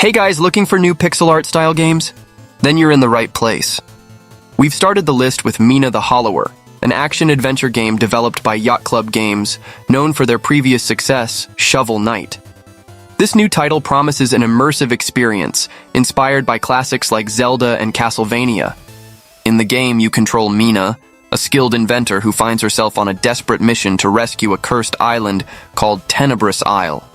Hey guys, looking for new pixel art style games? Then you're in the right place. We've started the list with Mina the Hollower, an action-adventure game developed by Yacht Club Games, known for their previous success, Shovel Knight. This new title promises an immersive experience, inspired by classics like Zelda and Castlevania. In the game, you control Mina, a skilled inventor who finds herself on a desperate mission to rescue a cursed island called Tenebrous Isle.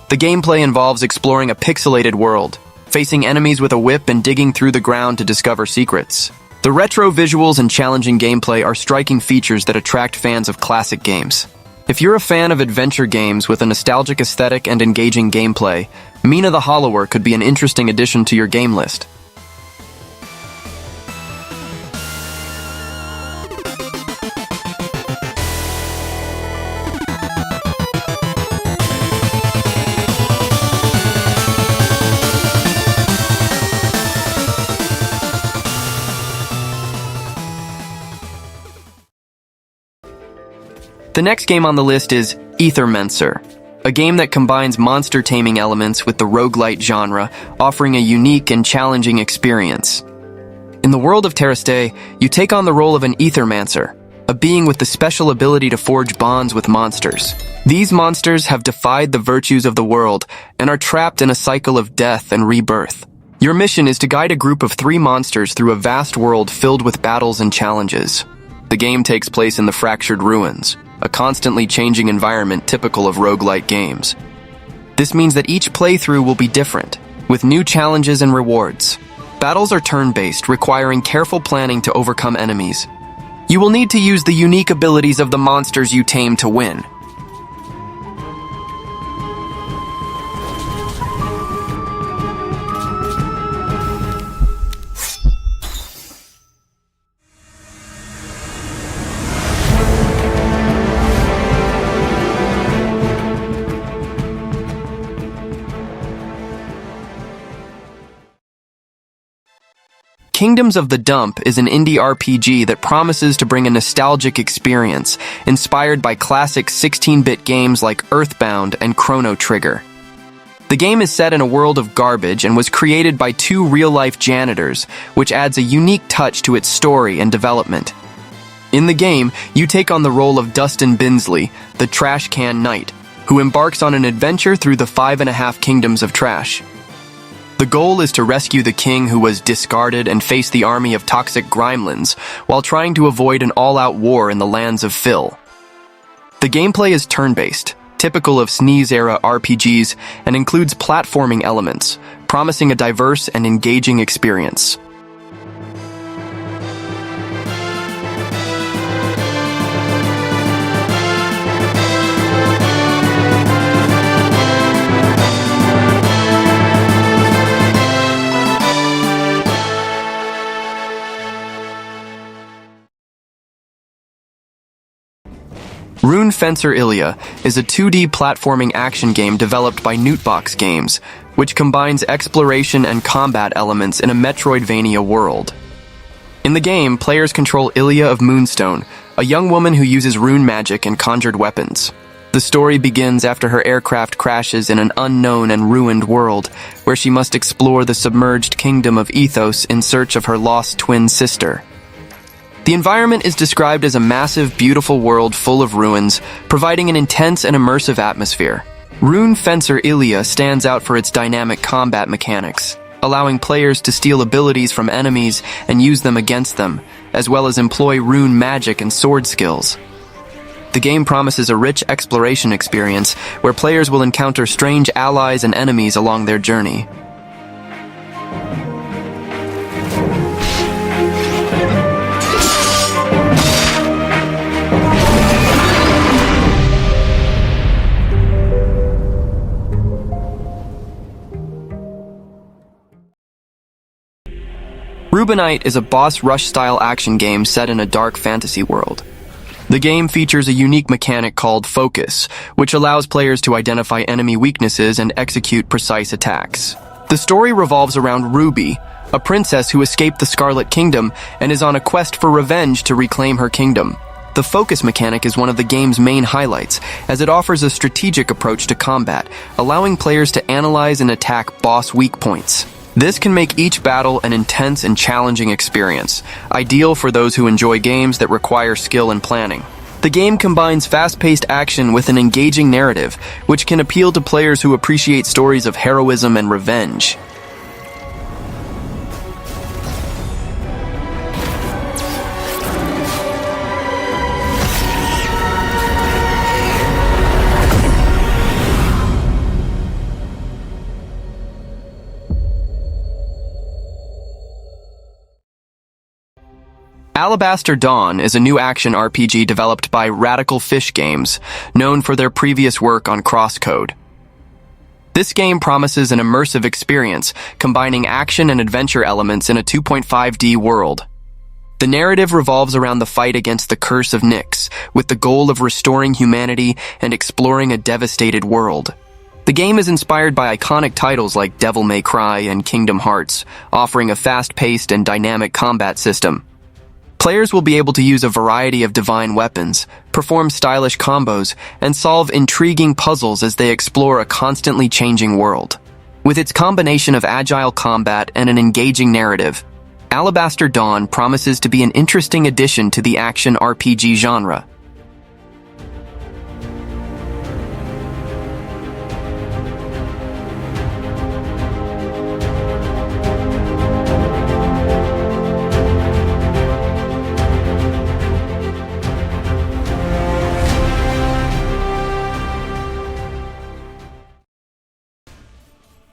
The gameplay involves exploring a pixelated world, facing enemies with a whip and digging through the ground to discover secrets. The retro visuals and challenging gameplay are striking features that attract fans of classic games. If you're a fan of adventure games with a nostalgic aesthetic and engaging gameplay, Mina the Hollower could be an interesting addition to your game list. The next game on the list is Aethermncer, a game that combines monster taming elements with the roguelite genre, offering a unique and challenging experience. In the world of Terrastay, you take on the role of an Aethermncer, a being with the special ability to forge bonds with monsters. These monsters have defied the virtues of the world and are trapped in a cycle of death and rebirth. Your mission is to guide a group of 3 monsters through a vast world filled with battles and challenges. The game takes place in the Fractured Ruins, a constantly changing environment typical of roguelite games. This means that each playthrough will be different, with new challenges and rewards. Battles are turn-based, requiring careful planning to overcome enemies. You will need to use the unique abilities of the monsters you tame to win. Kingdoms of the Dump is an indie RPG that promises to bring a nostalgic experience, inspired by classic 16-bit games like Earthbound and Chrono Trigger. The game is set in a world of garbage and was created by 2 real-life janitors, which adds a unique touch to its story and development. In the game, you take on the role of Dustin Binsley, the Trash Can Knight, who embarks on an adventure through the 5.5 kingdoms of trash. The goal is to rescue the king who was discarded and face the army of toxic gremlins while trying to avoid an all-out war in the lands of Phil. The gameplay is turn-based, typical of SNES-era RPGs, and includes platforming elements, promising a diverse and engaging experience. Rune Fencer Illyia is a 2D platforming action game developed by Newtbox Games, which combines exploration and combat elements in a Metroidvania world. In the game, players control Illyia of Moonstone, a young woman who uses rune magic and conjured weapons. The story begins after her aircraft crashes in an unknown and ruined world, where she must explore the submerged kingdom of Ethos in search of her lost twin sister. The environment is described as a massive, beautiful world full of ruins, providing an intense and immersive atmosphere. Rune Fencer Illyia stands out for its dynamic combat mechanics, allowing players to steal abilities from enemies and use them against them, as well as employ rune magic and sword skills. The game promises a rich exploration experience where players will encounter strange allies and enemies along their journey. Rubinite is a boss rush-style action game set in a dark fantasy world. The game features a unique mechanic called Focus, which allows players to identify enemy weaknesses and execute precise attacks. The story revolves around Ruby, a princess who escaped the Scarlet Kingdom and is on a quest for revenge to reclaim her kingdom. The focus mechanic is one of the game's main highlights, as it offers a strategic approach to combat, allowing players to analyze and attack boss weak points. This can make each battle an intense and challenging experience, ideal for those who enjoy games that require skill and planning. The game combines fast-paced action with an engaging narrative, which can appeal to players who appreciate stories of heroism and revenge. Alabaster Dawn is a new action RPG developed by Radical Fish Games, known for their previous work on Crosscode. This game promises an immersive experience, combining action and adventure elements in a 2.5D world. The narrative revolves around the fight against the Curse of Nyx, with the goal of restoring humanity and exploring a devastated world. The game is inspired by iconic titles like Devil May Cry and Kingdom Hearts, offering a fast-paced and dynamic combat system. Players will be able to use a variety of divine weapons, perform stylish combos, and solve intriguing puzzles as they explore a constantly changing world. With its combination of agile combat and an engaging narrative, Alabaster Dawn promises to be an interesting addition to the action RPG genre.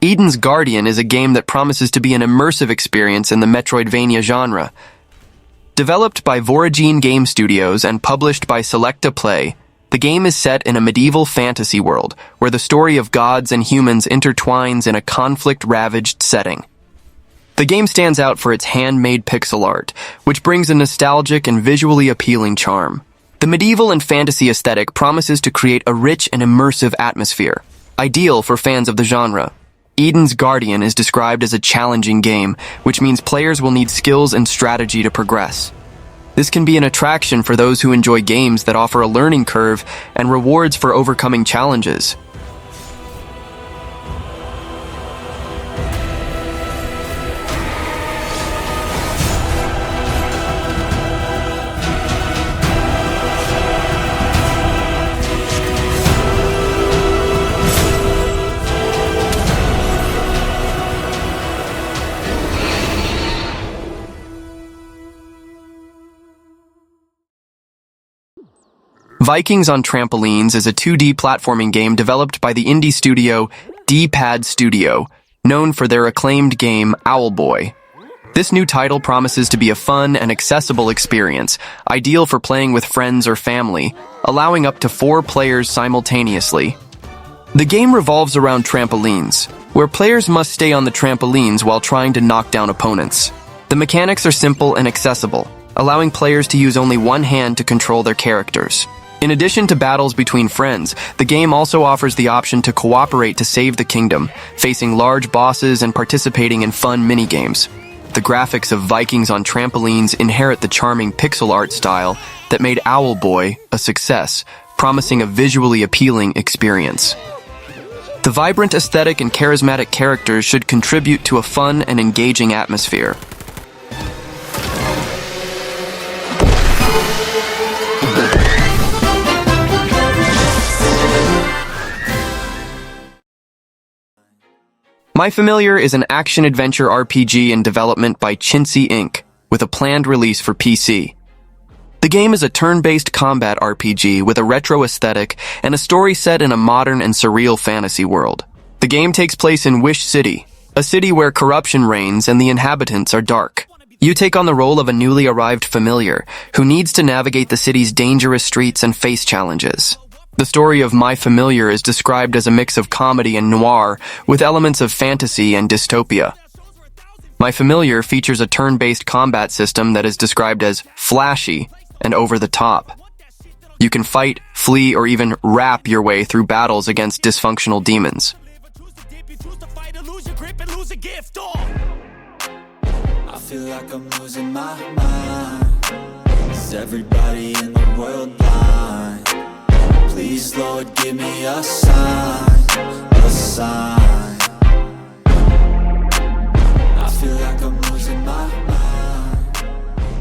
Eden's Guardian is a game that promises to be an immersive experience in the Metroidvania genre. Developed by Voragine Game Studios and published by Selecta Play, the game is set in a medieval fantasy world where the story of gods and humans intertwines in a conflict-ravaged setting. The game stands out for its handmade pixel art, which brings a nostalgic and visually appealing charm. The medieval and fantasy aesthetic promises to create a rich and immersive atmosphere, ideal for fans of the genre. Eden's Guardian is described as a challenging game, which means players will need skills and strategy to progress. This can be an attraction for those who enjoy games that offer a learning curve and rewards for overcoming challenges. Vikings on Trampolines is a 2D platforming game developed by the indie studio D-Pad Studio, known for their acclaimed game Owlboy. This new title promises to be a fun and accessible experience, ideal for playing with friends or family, allowing up to 4 players simultaneously. The game revolves around trampolines, where players must stay on the trampolines while trying to knock down opponents. The mechanics are simple and accessible, allowing players to use only one hand to control their characters. In addition to battles between friends, the game also offers the option to cooperate to save the kingdom, facing large bosses and participating in fun minigames. The graphics of Vikings on Trampolines inherit the charming pixel art style that made Owlboy a success, promising a visually appealing experience. The vibrant aesthetic and charismatic characters should contribute to a fun and engaging atmosphere. My Familiar is an action-adventure RPG in development by Chintzy Inc., with a planned release for PC. The game is a turn-based combat RPG with a retro aesthetic and a story set in a modern and surreal fantasy world. The game takes place in Wish City, a city where corruption reigns and the inhabitants are dark. You take on the role of a newly arrived familiar who needs to navigate the city's dangerous streets and face challenges. The story of My Familiar is described as a mix of comedy and noir, with elements of fantasy and dystopia. My Familiar features a turn-based combat system that is described as flashy and over-the-top. You can fight, flee, or even rap your way through battles against dysfunctional demons. I feel like I'm losing my mind. Is everybody in the world blind? Please, Lord, give me a sign, a sign. I feel like I'm losing my mind.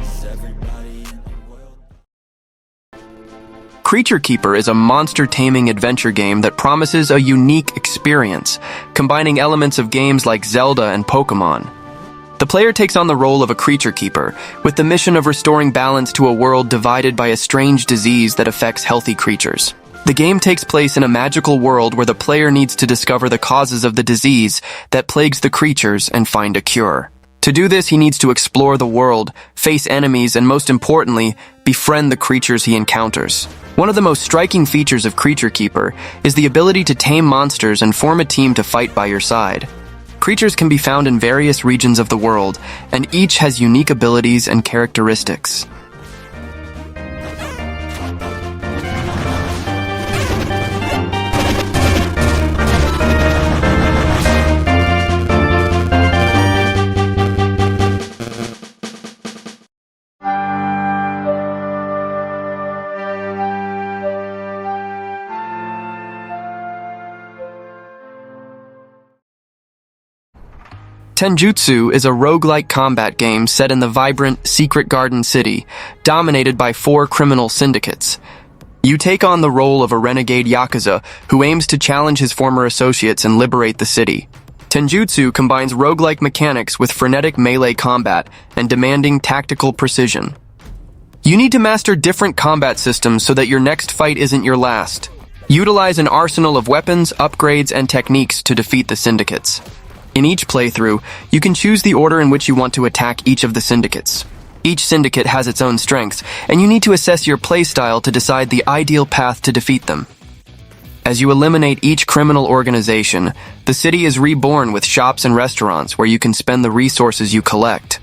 Is everybody in the world? Creature Keeper is a monster-taming adventure game that promises a unique experience, combining elements of games like Zelda and Pokemon. The player takes on the role of a creature keeper, with the mission of restoring balance to a world divided by a strange disease that affects healthy creatures. The game takes place in a magical world where the player needs to discover the causes of the disease that plagues the creatures and find a cure. To do this, he needs to explore the world, face enemies, and most importantly, befriend the creatures he encounters. One of the most striking features of Creature Keeper is the ability to tame monsters and form a team to fight by your side. Creatures can be found in various regions of the world, and each has unique abilities and characteristics. Tenjutsu is a roguelike combat game set in the vibrant Secret Garden City, dominated by 4 criminal syndicates. You take on the role of a renegade Yakuza who aims to challenge his former associates and liberate the city. Tenjutsu combines roguelike mechanics with frenetic melee combat and demanding tactical precision. You need to master different combat systems so that your next fight isn't your last. Utilize an arsenal of weapons, upgrades, and techniques to defeat the syndicates. In each playthrough, you can choose the order in which you want to attack each of the syndicates. Each syndicate has its own strengths, and you need to assess your playstyle to decide the ideal path to defeat them. As you eliminate each criminal organization, the city is reborn with shops and restaurants where you can spend the resources you collect.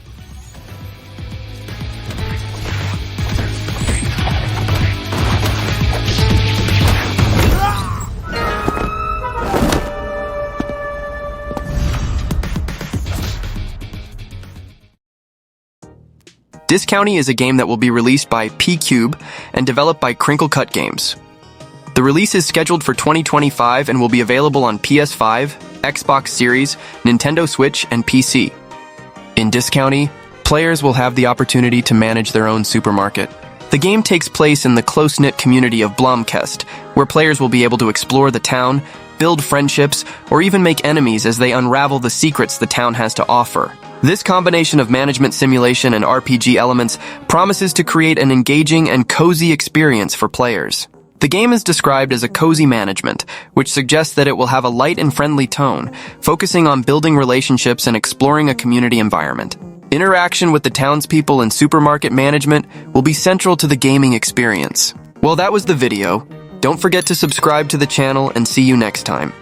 Discounty is a game that will be released by P-Cube and developed by Crinkle Cut Games. The release is scheduled for 2025 and will be available on PS5, Xbox Series, Nintendo Switch, and PC. In Discounty, players will have the opportunity to manage their own supermarket. The game takes place in the close-knit community of Blomkest, where players will be able to explore the town, build friendships, or even make enemies as they unravel the secrets the town has to offer. This combination of management simulation and RPG elements promises to create an engaging and cozy experience for players. The game is described as a cozy management, which suggests that it will have a light and friendly tone, focusing on building relationships and exploring a community environment. Interaction with the townspeople and supermarket management will be central to the gaming experience. Well, that was the video. Don't forget to subscribe to the channel and see you next time.